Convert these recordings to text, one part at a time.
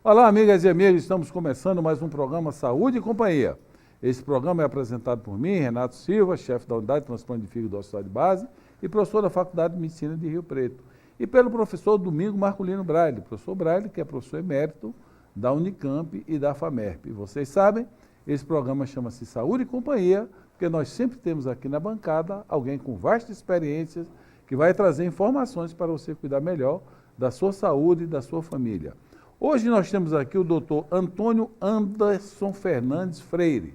Olá, amigas e amigos, estamos começando mais um programa Saúde e Companhia. Esse programa é apresentado por mim, Renato Silva, chefe da Unidade de Transplante de Fígado do Hospital de Base e professor da Faculdade de Medicina de Rio Preto. E pelo professor Domingo Marculino Braille, professor Braille, que é professor emérito da Unicamp e da FAMERP. E vocês sabem, esse programa chama-se Saúde e Companhia, porque nós sempre temos aqui na bancada alguém com vastas experiências que vai trazer informações para você cuidar melhor da sua saúde e da sua família. Hoje nós temos aqui o doutor Antônio Anderson Fernandes Freire.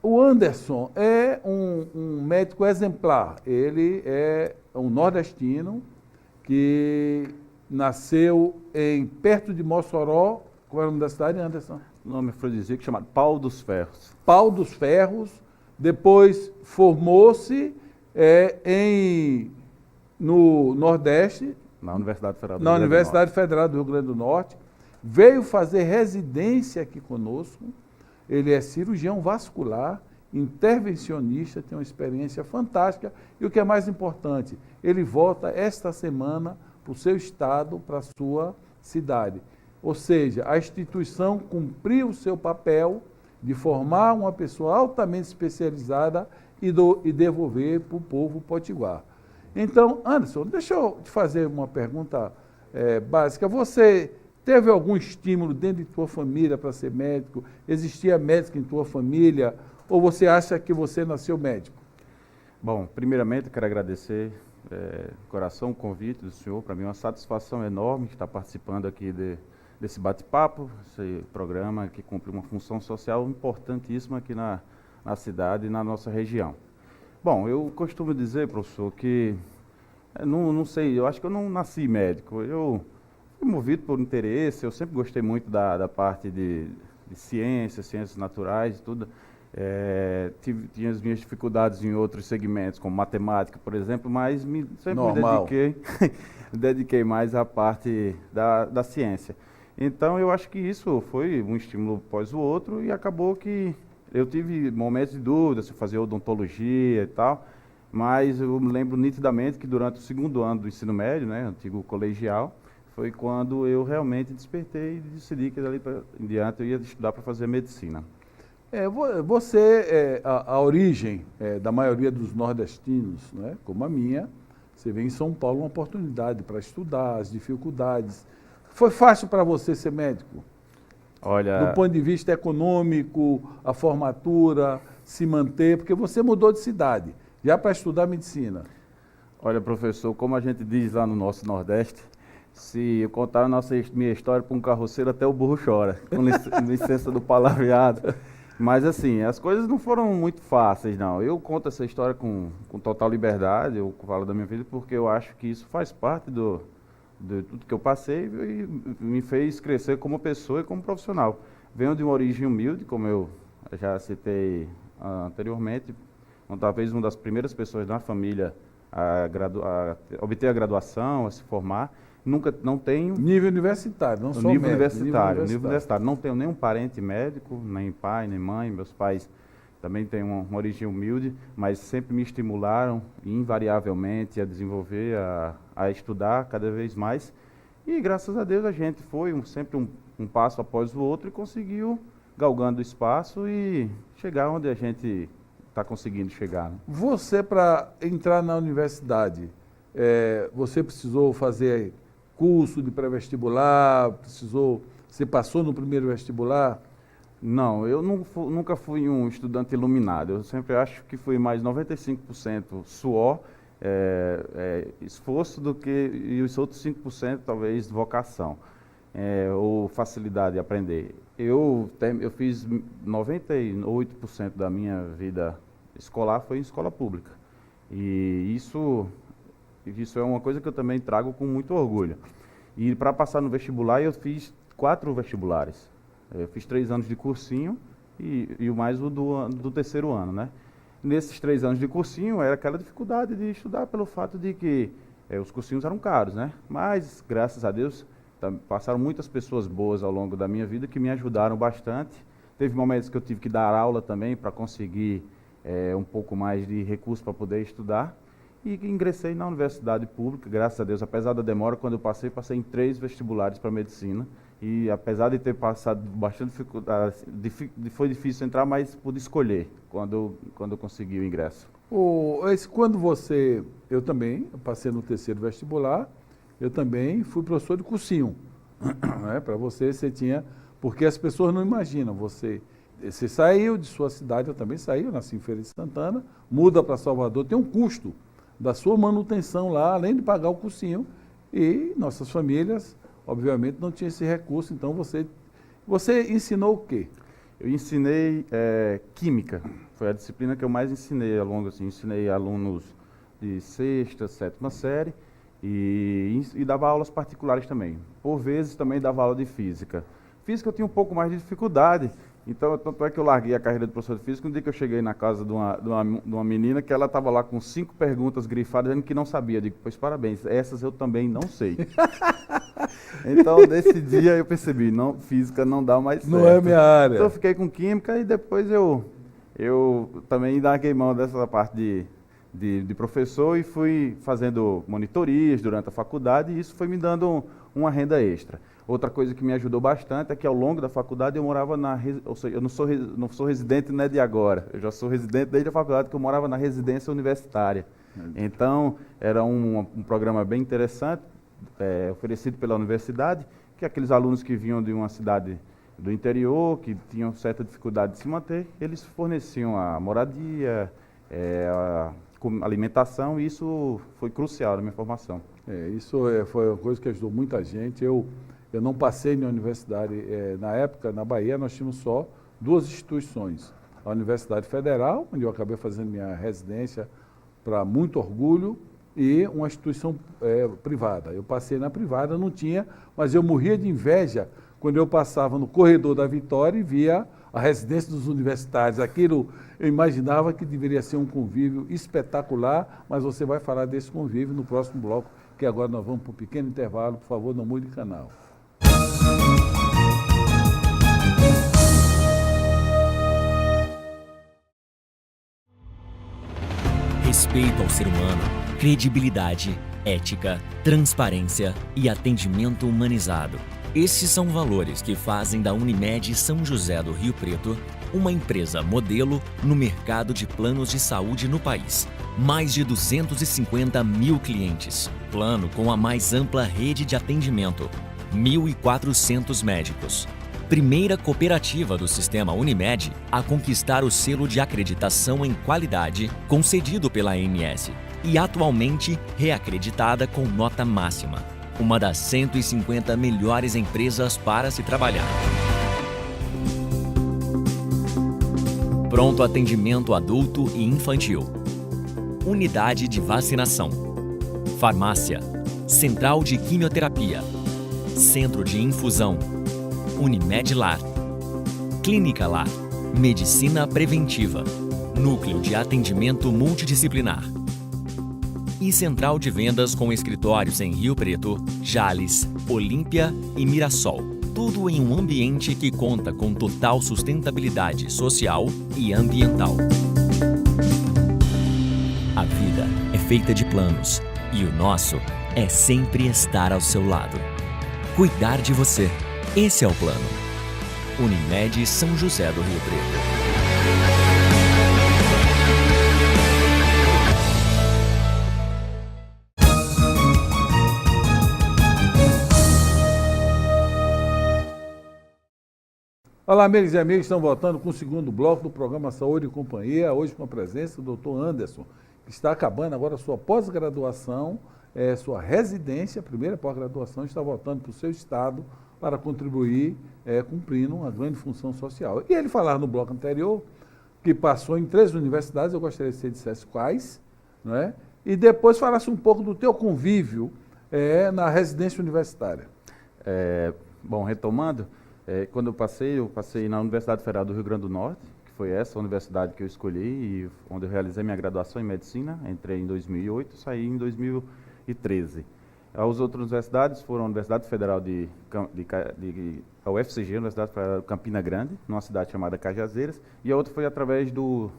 O Anderson é um médico exemplar. Ele é um nordestino que nasceu perto de Mossoró. Qual é o nome da cidade, Anderson? O nome afrodisíaco chamado Pau dos Ferros. Pau dos Ferros. Depois formou-se no Nordeste, Na Universidade Federal do Rio Grande do Norte. Veio fazer residência aqui conosco. Ele é cirurgião vascular, intervencionista, tem uma experiência fantástica. E o que é mais importante, ele volta esta semana para o seu estado, para a sua cidade. Ou seja, a instituição cumpriu o seu papel de formar uma pessoa altamente especializada e devolver para o povo potiguar. Então, Anderson, deixa eu te fazer uma pergunta básica. Você teve algum estímulo dentro de tua família para ser médico? Existia médico em tua família? Ou você acha que você nasceu médico? Bom, primeiramente eu quero agradecer de coração o convite do senhor. Para mim é uma satisfação enorme estar participando aqui desse bate-papo, esse programa que cumpre uma função social importantíssima aqui na cidade e na nossa região. Bom, eu costumo dizer, professor, que não sei, eu acho que eu não nasci médico. Eu fui movido por interesse, eu sempre gostei muito da parte de ciências naturais e tudo. Tinha as minhas dificuldades em outros segmentos, como matemática, por exemplo, mas sempre me dediquei mais à parte da ciência. Então, eu acho que isso foi um estímulo após o outro e acabou que eu tive momentos de dúvida se eu fazia odontologia e tal, mas eu me lembro nitidamente que durante o segundo ano do ensino médio, né, antigo colegial, foi quando eu realmente despertei e decidi que dali em diante eu ia estudar para fazer medicina. A origem da maioria dos nordestinos, né, como a minha, você vê em São Paulo uma oportunidade para estudar, as dificuldades. Foi fácil para você ser médico? Olha, do ponto de vista econômico, a formatura, se manter, porque você mudou de cidade, já para estudar medicina. Olha, professor, como a gente diz lá no nosso Nordeste, se eu contar minha história para um carroceiro, até o burro chora, com licença do palavreado. Mas assim, as coisas não foram muito fáceis, não. Eu conto essa história com total liberdade, eu falo da minha vida, porque eu acho que isso faz parte de tudo que eu passei e me fez crescer como pessoa e como profissional. Venho de uma origem humilde, como eu já citei anteriormente, talvez uma das primeiras pessoas da família a obter a graduação, a se formar. Não tenho... Nível universitário, não só nível médico. Nível universitário. Não tenho nenhum parente médico, nem pai, nem mãe. Meus pais também têm uma origem humilde, mas sempre me estimularam invariavelmente a desenvolver, a estudar cada vez mais. E graças a Deus a gente foi sempre um passo após o outro e conseguiu galgando espaço e chegar onde a gente está conseguindo chegar. Né? Você, para entrar na universidade, você precisou fazer curso de pré-vestibular, você passou no primeiro vestibular? Não, eu nunca fui um estudante iluminado. Eu sempre acho que fui mais 95% suor, esforço e os outros 5% talvez vocação ou facilidade de aprender. Eu fiz 98% da minha vida escolar foi em escola pública. E isso é uma coisa que eu também trago com muito orgulho. E para passar no vestibular, eu fiz 4 vestibulares. Eu fiz 3 anos de cursinho e o mais o do terceiro ano, né? Nesses 3 anos de cursinho, era aquela dificuldade de estudar pelo fato de que os cursinhos eram caros, né? Mas, graças a Deus, passaram muitas pessoas boas ao longo da minha vida que me ajudaram bastante. Teve momentos que eu tive que dar aula também para conseguir um pouco mais de recurso para poder estudar. E ingressei na universidade pública, graças a Deus, apesar da demora, quando eu passei em 3 vestibulares para medicina. e apesar de ter passado bastante dificuldade, foi difícil entrar, mas pude escolher quando eu consegui o ingresso. Eu também passei no terceiro vestibular, eu também fui professor de cursinho. Né? Para você tinha, porque as pessoas não imaginam, você saiu de sua cidade, eu também saí, eu nasci em Feira de Santana, muda para Salvador, tem um custo da sua manutenção lá, além de pagar o cursinho, e nossas famílias, obviamente, não tinham esse recurso, então você ensinou o quê? Eu ensinei Química, foi a disciplina que eu mais ensinei ao longo, assim, ensinei alunos de sexta, sétima série, e dava aulas particulares também. Por vezes também dava aula de Física. Física eu tinha um pouco mais de dificuldade, então tanto é que eu larguei a carreira de professor de Física. Um dia que eu cheguei na casa de uma menina que ela estava lá com 5 perguntas grifadas, dizendo que não sabia. Eu digo, pois parabéns, essas eu também não sei. Então, nesse dia eu percebi, não, Física não dá mais certo. Não é minha área. Então eu fiquei com Química e depois eu também larguei mão dessa parte de professor e fui fazendo monitorias durante a faculdade, e isso foi me dando uma renda extra. Outra coisa que me ajudou bastante é que ao longo da faculdade eu morava ou seja, eu não sou residente, não é de agora, eu já sou residente desde a faculdade, que eu morava na residência universitária. Então, era um programa bem interessante, oferecido pela universidade, que aqueles alunos que vinham de uma cidade do interior, que tinham certa dificuldade de se manter, eles forneciam a moradia, a alimentação, e isso foi crucial na minha formação. Foi uma coisa que ajudou muita gente. Eu não passei na universidade, na época, na Bahia, nós tínhamos só 2 instituições. A Universidade Federal, onde eu acabei fazendo minha residência para muito orgulho, e uma instituição privada. Eu passei na privada, não tinha, mas eu morria de inveja quando eu passava no corredor da Vitória e via a residência dos universitários. Aquilo eu imaginava que deveria ser um convívio espetacular, mas você vai falar desse convívio no próximo bloco, que agora nós vamos para um pequeno intervalo. Por favor, não mude de canal. Respeito ao ser humano, credibilidade, ética, transparência e atendimento humanizado. Estes são valores que fazem da Unimed São José do Rio Preto uma empresa modelo no mercado de planos de saúde no país. Mais de 250 mil clientes. Plano com a mais ampla rede de atendimento. 1.400 médicos. Primeira cooperativa do sistema Unimed a conquistar o selo de acreditação em qualidade concedido pela ANS e atualmente reacreditada com nota máxima. Uma das 150 melhores empresas para se trabalhar. Pronto atendimento adulto e infantil. Unidade de vacinação. Farmácia. Central de quimioterapia. Centro de infusão. Unimed Lar. Clínica Lar. Medicina preventiva. Núcleo de atendimento multidisciplinar. E central de vendas com escritórios em Rio Preto, Jales, Olímpia e Mirassol. Tudo em um ambiente que conta com total sustentabilidade social e ambiental. A vida é feita de planos e o nosso é sempre estar ao seu lado. Cuidar de você. Esse é o plano. Unimed São José do Rio Preto. Olá, amigos e amigas, estamos voltando com o segundo bloco do programa Saúde e Companhia, hoje com a presença do Dr. Anderson, que está acabando agora a sua pós-graduação, sua residência, primeira pós-graduação, está voltando para o seu estado para contribuir, cumprindo uma grande função social. E ele falar no bloco anterior, que passou em 3 universidades, eu gostaria que você dissesse quais, não é? E depois falasse um pouco do teu convívio na residência universitária. Bom, retomando, quando eu passei na Universidade Federal do Rio Grande do Norte, que foi essa universidade que eu escolhi e onde eu realizei minha graduação em medicina. Entrei em 2008 e saí em 2013. As outras universidades foram a Universidade Federal a UFCG, a Universidade Federal de Campina Grande, numa cidade chamada Cajazeiras, e a outra foi através do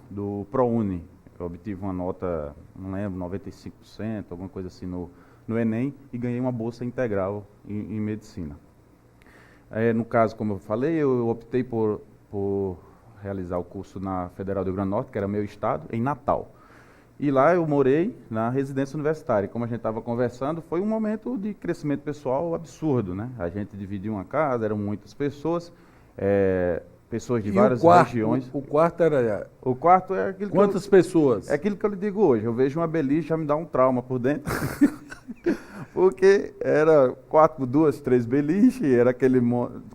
ProUni. Eu obtive uma nota, não lembro, 95%, alguma coisa assim no Enem, e ganhei uma bolsa integral em medicina. No caso, como eu falei, eu optei por realizar o curso na Federal do Rio Grande do Norte, que era meu estado, em Natal. E lá eu morei na residência universitária. Como a gente estava conversando, foi um momento de crescimento pessoal absurdo, né? A gente dividiu uma casa, eram muitas pessoas, pessoas de várias regiões. O quarto era... O quarto é aquilo Quantas pessoas? É aquilo que eu lhe digo hoje. Eu vejo uma beliche, já me dá um trauma por dentro. Porque era 4, 2, 3 beliches, era aquele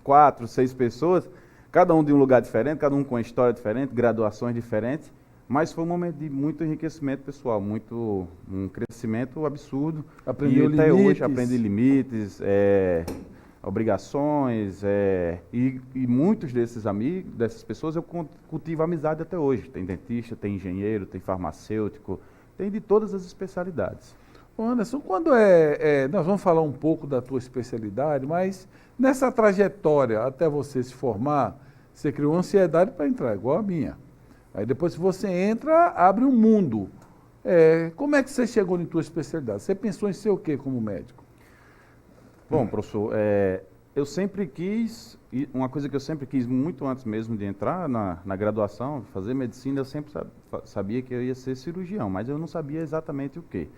4, 6 pessoas, cada um de um lugar diferente, cada um com uma história diferente, graduações diferentes. Mas foi um momento de muito enriquecimento pessoal, um crescimento absurdo. Aprendeu e até limites. hoje aprendi limites, obrigações, e muitos desses amigos, dessas pessoas, eu cultivo amizade até hoje. Tem dentista, tem engenheiro, tem farmacêutico, tem de todas as especialidades. Anderson, quando nós vamos falar um pouco da tua especialidade, mas nessa trajetória até você se formar, você criou ansiedade para entrar, igual a minha. Aí depois, se você entra, abre um mundo. Como é que você chegou em tua especialidade? Você pensou em ser o quê como médico? Bom, professor, eu sempre quis, uma coisa que eu sempre quis muito antes mesmo de entrar na graduação, fazer medicina, eu sempre sabia que eu ia ser cirurgião, mas eu não sabia exatamente o quê.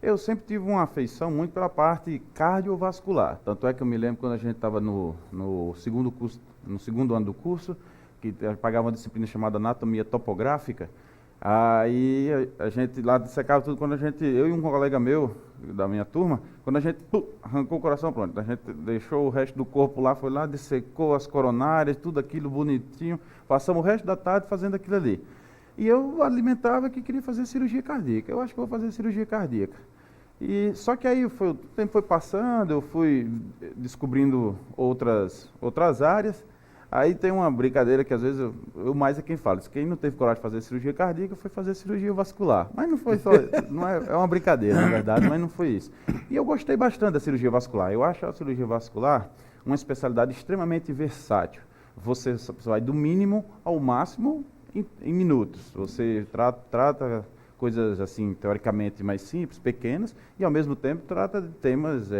Eu sempre tive uma afeição muito pela parte cardiovascular. Tanto é que eu me lembro quando a gente estava no segundo ano do curso, que pagava uma disciplina chamada anatomia topográfica. Aí a gente lá dissecava tudo, eu e um colega meu, da minha turma, quando a gente arrancou o coração, pronto, a gente deixou o resto do corpo lá, foi lá, dissecou as coronárias, tudo aquilo bonitinho, passamos o resto da tarde fazendo aquilo ali. E eu alimentava que queria fazer cirurgia cardíaca, eu acho que vou fazer cirurgia cardíaca. Só que aí o tempo foi passando, eu fui descobrindo outras áreas. Aí tem uma brincadeira que às vezes eu mais é quem fala. Quem não teve coragem de fazer cirurgia cardíaca foi fazer cirurgia vascular. Mas não foi só, é uma brincadeira, na verdade, mas não foi isso. E eu gostei bastante da cirurgia vascular. Eu acho a cirurgia vascular uma especialidade extremamente versátil. Você vai do mínimo ao máximo em minutos. Você trata coisas assim, teoricamente mais simples, pequenas, e ao mesmo tempo trata de temas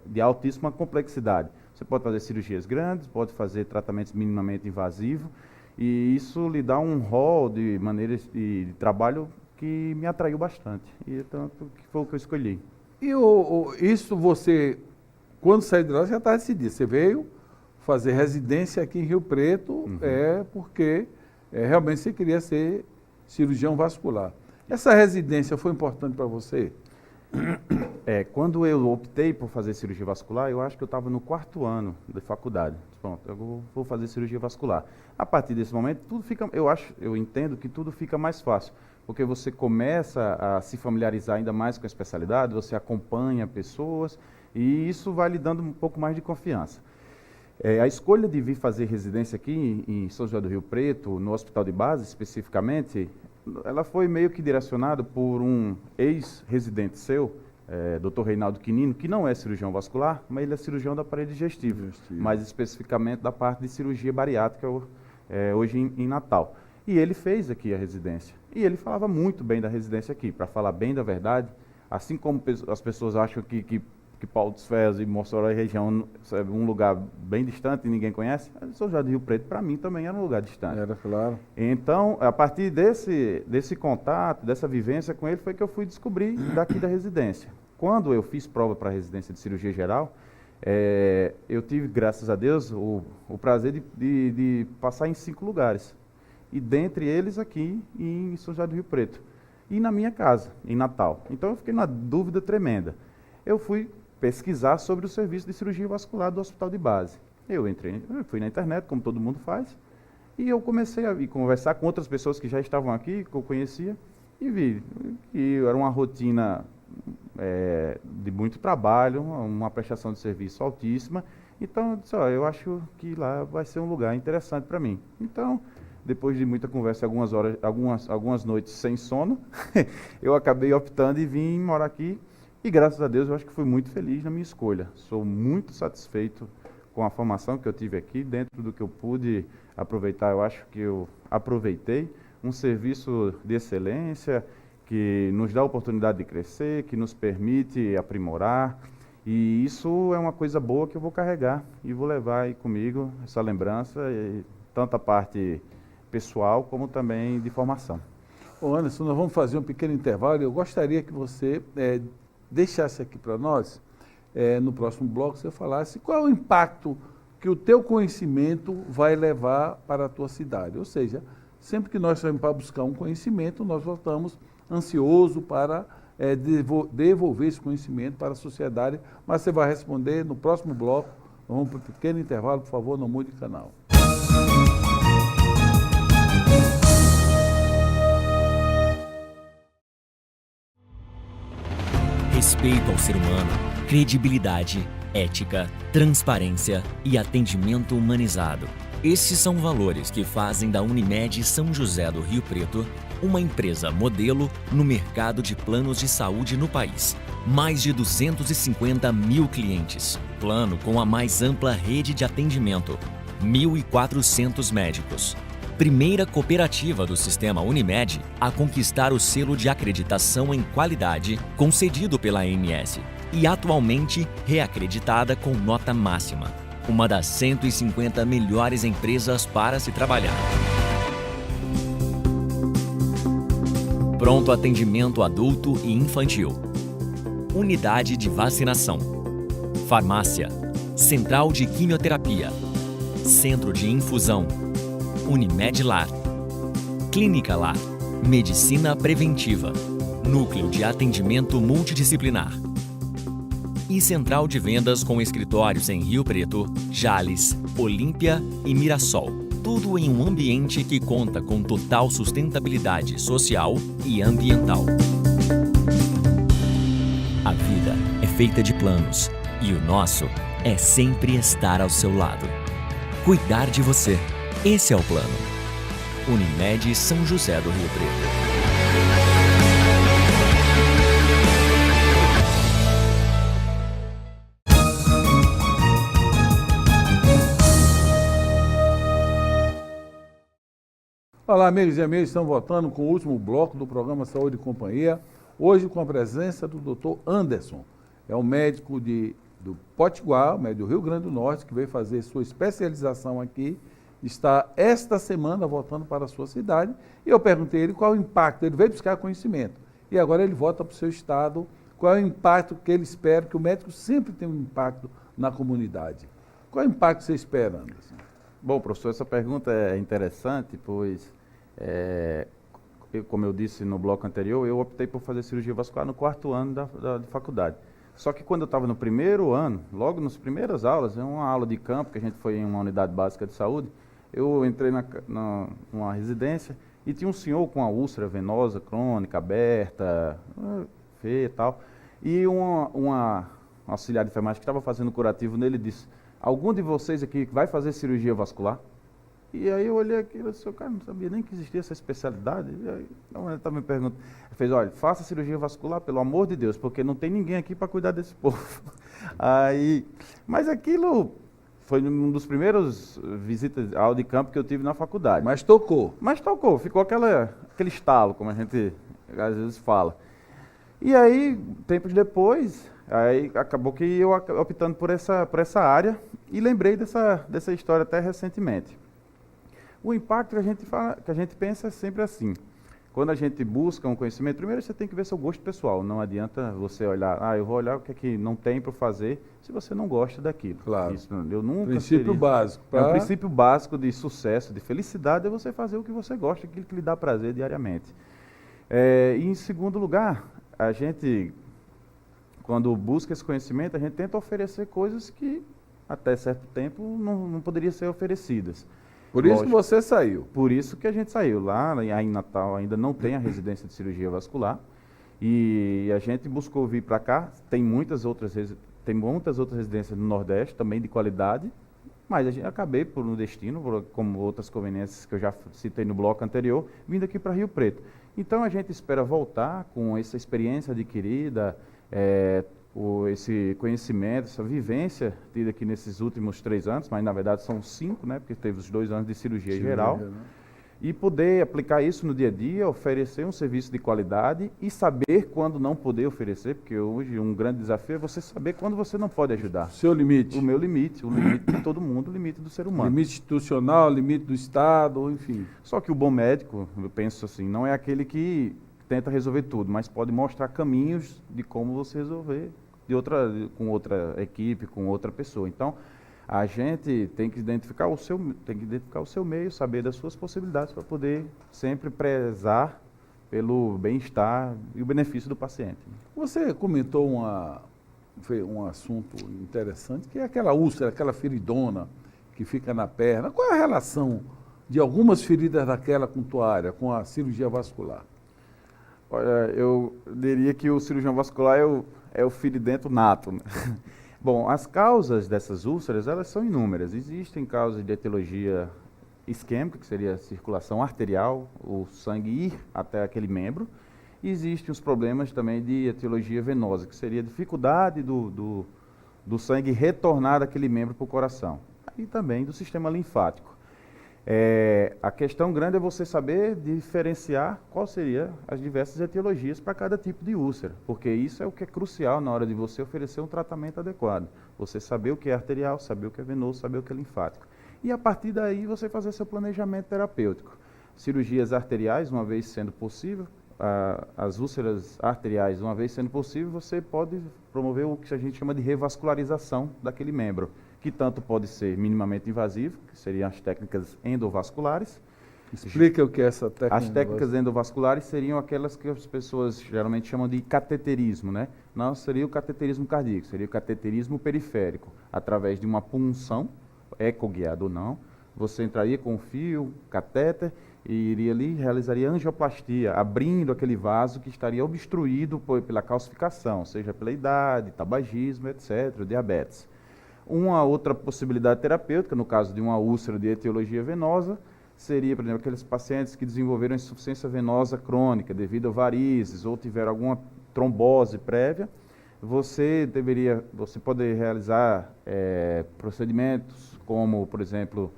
de altíssima complexidade. Você pode fazer cirurgias grandes, pode fazer tratamentos minimamente invasivos, e isso lhe dá um rol de maneiras de trabalho que me atraiu bastante, e tanto que foi o que eu escolhi. E isso você, quando saiu de lá, já estava decidido. Você veio fazer residência aqui em Rio Preto, porque realmente você queria ser cirurgião vascular. Essa residência foi importante para você? Quando eu optei por fazer cirurgia vascular, eu acho que eu estava no 4º ano de faculdade. Pronto, eu vou fazer cirurgia vascular. A partir desse momento, eu entendo que tudo fica mais fácil, porque você começa a se familiarizar ainda mais com a especialidade, você acompanha pessoas, e isso vai lhe dando um pouco mais de confiança. A escolha de vir fazer residência aqui em São José do Rio Preto, no Hospital de Base especificamente, ela foi meio que direcionada por um ex-residente seu, Dr. Reinaldo Quinino, que não é cirurgião vascular, mas ele é cirurgião da parede digestiva, mais especificamente da parte de cirurgia bariátrica hoje em Natal. E ele fez aqui a residência. E ele falava muito bem da residência aqui. Para falar bem da verdade, assim como as pessoas acham que Paulo dos Ferros e Mossoró região é um lugar bem distante e ninguém conhece, São José do Rio Preto, para mim, também era um lugar distante. Era, claro. Então, a partir desse contato, dessa vivência com ele, foi que eu fui descobrir daqui da residência. Quando eu fiz prova para a residência de cirurgia geral, eu tive, graças a Deus, o prazer de passar em 5 lugares. E dentre eles aqui em São José do Rio Preto. E na minha casa, em Natal. Então, eu fiquei numa dúvida tremenda. Eu fui pesquisar sobre o serviço de cirurgia vascular do Hospital de Base. Eu fui na internet, como todo mundo faz, e eu comecei a conversar com outras pessoas que já estavam aqui, que eu conhecia, e vi que era uma rotina de muito trabalho, uma prestação de serviço altíssima. Então, eu disse, eu acho que lá vai ser um lugar interessante para mim. Então, depois de muita conversa, algumas noites sem sono, eu acabei optando e vim morar aqui. E graças a Deus eu acho que fui muito feliz na minha escolha. Sou muito satisfeito com a formação que eu tive aqui. Dentro do que eu pude aproveitar, eu acho que eu aproveitei. Um serviço de excelência que nos dá a oportunidade de crescer, que nos permite aprimorar. E isso é uma coisa boa que eu vou carregar e vou levar aí comigo, essa lembrança, tanto a parte pessoal como também de formação. Ô Anderson, nós vamos fazer um pequeno intervalo e eu gostaria que você deixasse aqui para nós, no próximo bloco, você falasse qual é o impacto que o teu conhecimento vai levar para a tua cidade. Ou seja, sempre que nós saímos para buscar um conhecimento, nós voltamos ansioso para devolver esse conhecimento para a sociedade, mas você vai responder no próximo bloco. Vamos para um pequeno intervalo, por favor, não mude de canal. Respeito ao ser humano, credibilidade, ética, transparência e atendimento humanizado. Esses são valores que fazem da Unimed São José do Rio Preto uma empresa modelo no mercado de planos de saúde no país. Mais de 250 mil clientes. Plano com a mais ampla rede de atendimento. 1.400 médicos. Primeira cooperativa do sistema Unimed a conquistar o selo de acreditação em qualidade concedido pela ANS e atualmente reacreditada com nota máxima. Uma das 150 melhores empresas para se trabalhar. Pronto atendimento adulto e infantil. Unidade de vacinação. Farmácia. Central de quimioterapia. Centro de infusão. Unimed Lar. Clínica Lar. Medicina preventiva. Núcleo de atendimento multidisciplinar. E central de vendas com escritórios em Rio Preto, Jales, Olímpia e Mirassol. Tudo em um ambiente que conta com total sustentabilidade social e ambiental. A vida é feita de planos e o nosso é sempre estar ao seu lado. Cuidar de você. Esse é o plano. Unimed São José do Rio Preto. Olá, amigos e amigas, estamos voltando com o último bloco do programa Saúde e Companhia. Hoje com a presença do Dr. Anderson. É um médico do Potiguar, médico do Rio Grande do Norte, que veio fazer sua especialização aqui. Está esta semana voltando para a sua cidade. E eu perguntei a ele qual é o impacto. Ele veio buscar conhecimento. E agora ele volta para o seu estado. Qual é o impacto que ele espera? Que o médico sempre tem um impacto na comunidade. Qual é o impacto que você espera, Anderson? Bom, professor, essa pergunta é interessante, pois, como eu disse no bloco anterior, eu optei por fazer cirurgia vascular no 4º ano da faculdade. Só que quando eu estava no 1º ano, logo nas primeiras aulas, uma aula de campo, que a gente foi em uma unidade básica de saúde, eu entrei numa residência e tinha um senhor com uma úlcera venosa crônica, aberta, feia e tal, e uma auxiliar de enfermagem que estava fazendo curativo nele disse: algum de vocês aqui vai fazer cirurgia vascular? E aí eu olhei aquilo e disse: cara, não sabia nem que existia essa especialidade. E aí, então ele estava me perguntando, ele fez: olha, faça cirurgia vascular, pelo amor de Deus, porque não tem ninguém aqui para cuidar desse povo. Mas aquilo foi um dos primeiros visitas à aula de campo que eu tive na faculdade. Mas tocou. Ficou aquele estalo, como a gente às vezes fala. E aí, tempos depois, aí acabou que eu optando por essa área e lembrei dessa história até recentemente. O impacto que a gente pensa é sempre assim. Quando a gente busca um conhecimento, primeiro você tem que ver seu gosto pessoal. Não adianta você olhar, eu vou olhar o que é que não tem para fazer, se você não gosta daquilo. Claro. Isso, eu nunca Princípio básico. É um princípio básico de sucesso, de felicidade, é você fazer o que você gosta, aquilo que lhe dá prazer diariamente. E em segundo lugar, a gente, quando busca esse conhecimento, a gente tenta oferecer coisas que até certo tempo não poderiam ser oferecidas. Por isso que você saiu. Por isso que a gente saiu. Lá em Natal ainda não tem a residência de cirurgia vascular. E a gente buscou vir para cá. Tem muitas outras residências no Nordeste, também de qualidade. Mas a gente acabei por um destino, como outras conveniências que eu já citei no bloco anterior, vindo aqui para Rio Preto. Então a gente espera voltar com essa experiência adquirida, esse conhecimento, essa vivência tida aqui nesses últimos 3 anos, mas na verdade são 5, né, porque teve os 2 anos de cirurgia geral. e poder aplicar isso no dia a dia, oferecer um serviço de qualidade e saber quando não poder oferecer, porque hoje um grande desafio é você saber quando você não pode ajudar. Seu limite. O meu limite, o limite de todo mundo, o limite do ser humano. Limite institucional, limite do Estado, enfim. Só que o bom médico, eu penso assim, não é aquele que tenta resolver tudo, mas pode mostrar caminhos de como você resolver com outra equipe, com outra pessoa. Então, a gente tem que identificar o seu meio, saber das suas possibilidades para poder sempre prezar pelo bem-estar e o benefício do paciente. Você comentou um assunto interessante, que é aquela úlcera, aquela feridona que fica na perna. Qual é a relação de algumas feridas daquela com tua área, com a cirurgia vascular? Olha, eu diria que o cirurgião vascular é o feridento nato, né? Bom, as causas dessas úlceras, elas são inúmeras. Existem causas de etiologia isquêmica, que seria a circulação arterial, o sangue ir até aquele membro. E existem os problemas também de etiologia venosa, que seria a dificuldade do sangue retornar daquele membro para o coração. E também do sistema linfático. A questão grande é você saber diferenciar quais seriam as diversas etiologias para cada tipo de úlcera, porque isso é o que é crucial na hora de você oferecer um tratamento adequado. Você saber o que é arterial, saber o que é venoso, saber o que é linfático. E a partir daí você fazer seu planejamento terapêutico. Cirurgias arteriais, uma vez sendo possível, as úlceras arteriais, uma vez sendo possível, você pode promover o que a gente chama de revascularização daquele membro, que tanto pode ser minimamente invasivo, que seriam as técnicas endovasculares. Explica o que é essa técnica. As técnicas endovasculares seriam aquelas que as pessoas geralmente chamam de cateterismo, né? Não seria o cateterismo cardíaco, seria o cateterismo periférico. Através de uma punção, ecoguiada ou não, você entraria com um fio, catéter, e iria ali, realizaria angioplastia, abrindo aquele vaso que estaria obstruído pela calcificação, seja pela idade, tabagismo, etc., diabetes. Uma outra possibilidade terapêutica, no caso de uma úlcera de etiologia venosa, seria, por exemplo, aqueles pacientes que desenvolveram insuficiência venosa crônica devido a varizes ou tiveram alguma trombose prévia. Você pode realizar procedimentos como, por exemplo,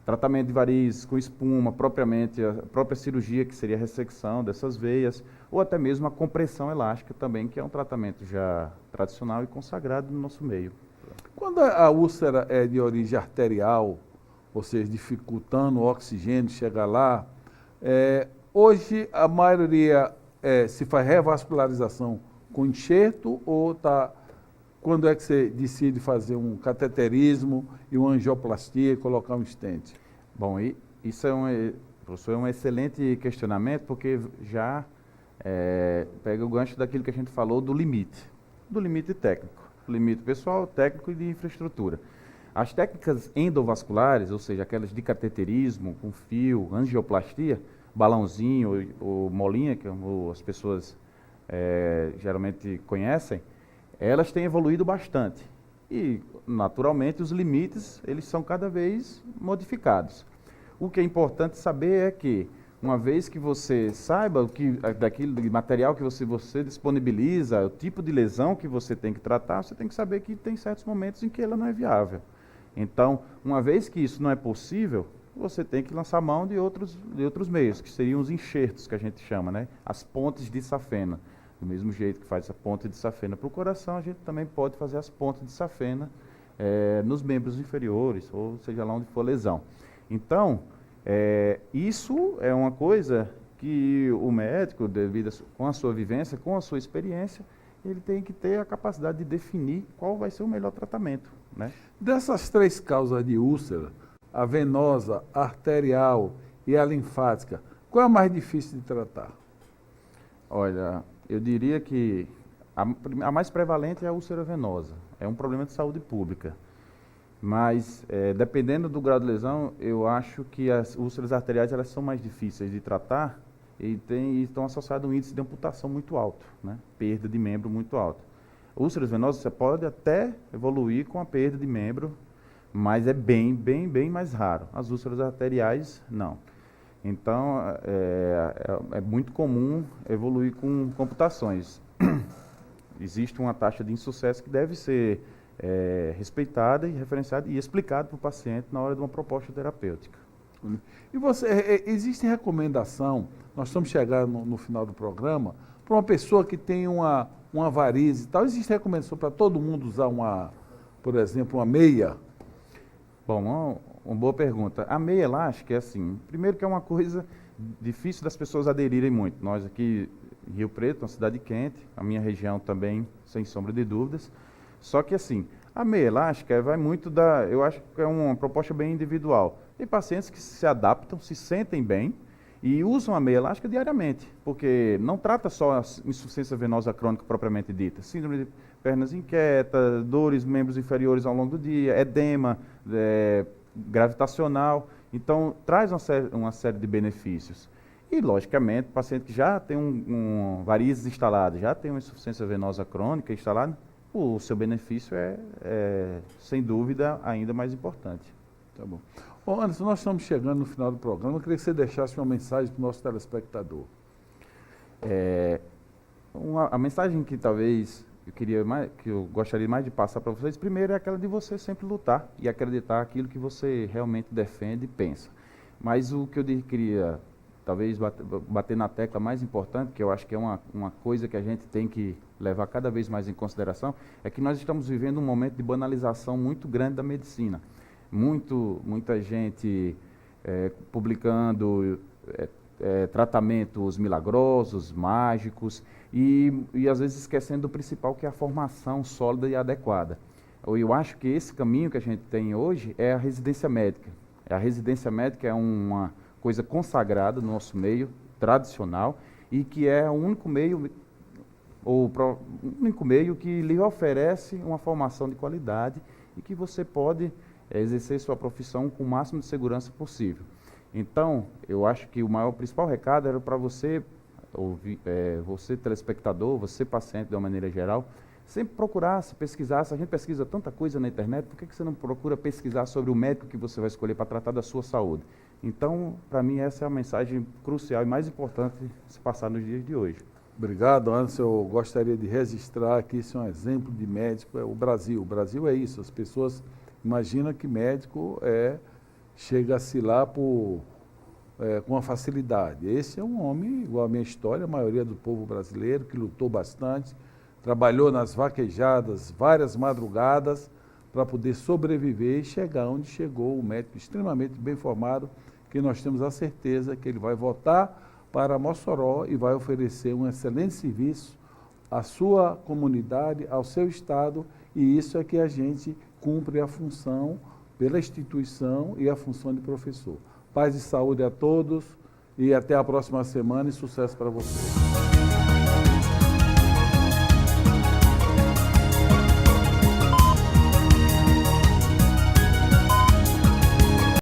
tratamento de varizes com espuma, propriamente a própria cirurgia, que seria a ressecção dessas veias, ou até mesmo a compressão elástica também, que é um tratamento já tradicional e consagrado no nosso meio. Quando a úlcera é de origem arterial, ou seja, dificultando o oxigênio chegar lá, hoje a maioria se faz revascularização com enxerto ou quando é que você decide fazer um cateterismo e uma angioplastia e colocar um stent? Bom, isso professor, é um excelente questionamento, porque já pega o gancho daquilo que a gente falou do limite técnico. Limite pessoal, técnico e de infraestrutura. As técnicas endovasculares, ou seja, aquelas de cateterismo, com fio, angioplastia, balãozinho ou molinha, que as pessoas geralmente conhecem, elas têm evoluído bastante. E, naturalmente, os limites, eles são cada vez modificados. O que é importante saber é que, uma vez que você saiba daquele material que você disponibiliza, o tipo de lesão que você tem que tratar, você tem que saber que tem certos momentos em que ela não é viável. Então, uma vez que isso não é possível, você tem que lançar mão de outros meios, que seriam os enxertos, que a gente chama, né? As pontes de safena. Do mesmo jeito que faz a ponte de safena para o coração, a gente também pode fazer as pontes de safena nos membros inferiores, ou seja lá onde for a lesão. Então, isso é uma coisa que o médico, com a sua vivência, com a sua experiência, ele tem que ter a capacidade de definir qual vai ser o melhor tratamento, né? Dessas três causas de úlcera, a venosa, a arterial e a linfática, qual é a mais difícil de tratar? Olha, eu diria que a mais prevalente é a úlcera venosa. É um problema de saúde pública. Mas, dependendo do grau de lesão, eu acho que as úlceras arteriais elas são mais difíceis de tratar e estão associadas a um índice de amputação muito alto, né? Perda de membro muito alto. Úlceras venosas, você pode até evoluir com a perda de membro, mas é bem mais raro. As úlceras arteriais, não. Então, é muito comum evoluir com amputações. Existe uma taxa de insucesso que deve ser respeitada e referenciada e explicada para o paciente na hora de uma proposta terapêutica. E você, existe recomendação, nós estamos chegando no final do programa, para uma pessoa que tem uma varize e tal, existe recomendação para todo mundo usar por exemplo, uma meia? Bom, uma boa pergunta. A meia elástica é assim, primeiro que é uma coisa difícil das pessoas aderirem muito. Nós aqui em Rio Preto, uma cidade quente, a minha região também, sem sombra de dúvidas. Só que assim, a meia elástica vai muito eu acho que é uma proposta bem individual. Tem pacientes que se adaptam, se sentem bem e usam a meia elástica diariamente, porque não trata só a insuficiência venosa crônica propriamente dita, síndrome de pernas inquietas, dores membros inferiores ao longo do dia, edema gravitacional, então traz uma série de benefícios. E, logicamente, o paciente que já tem varizes instaladas, já tem uma insuficiência venosa crônica instalada, o seu benefício sem dúvida, ainda mais importante. Tá bom. Bom, Anderson, nós estamos chegando no final do programa, eu queria que você deixasse uma mensagem para o nosso telespectador. A mensagem que talvez eu gostaria mais de passar para vocês, primeiro é aquela de você sempre lutar e acreditar aquilo que você realmente defende e pensa. Mas o que eu queria talvez bater na tecla mais importante, que eu acho que é uma coisa que a gente tem que levar cada vez mais em consideração, é que nós estamos vivendo um momento de banalização muito grande da medicina. Muita gente publicando tratamentos milagrosos, mágicos, e às vezes esquecendo do principal, que é a formação sólida e adequada. Eu acho que esse caminho que a gente tem hoje é a residência médica. A residência médica é uma coisa consagrada no nosso meio, tradicional, e que é o único meio que lhe oferece uma formação de qualidade e que você pode exercer sua profissão com o máximo de segurança possível. Então, eu acho que o principal recado era para você, você telespectador, você paciente de uma maneira geral, sempre procurar se pesquisar. Se a gente pesquisa tanta coisa na internet, por que você não procura pesquisar sobre o médico que você vai escolher para tratar da sua saúde? Então, para mim, essa é a mensagem crucial e mais importante de se passar nos dias de hoje. Obrigado, Anderson. Eu gostaria de registrar que isso é um exemplo de médico, o Brasil. O Brasil é isso, as pessoas imaginam que médico chega-se lá com uma facilidade. Esse é um homem, igual a minha história, a maioria do povo brasileiro, que lutou bastante, trabalhou nas vaquejadas, várias madrugadas, para poder sobreviver e chegar onde chegou o médico extremamente bem formado, que nós temos a certeza que ele vai voltar para Mossoró e vai oferecer um excelente serviço à sua comunidade, ao seu estado, e isso é que a gente cumpre a função pela instituição e a função de professor. Paz e saúde a todos e até a próxima semana e sucesso para vocês.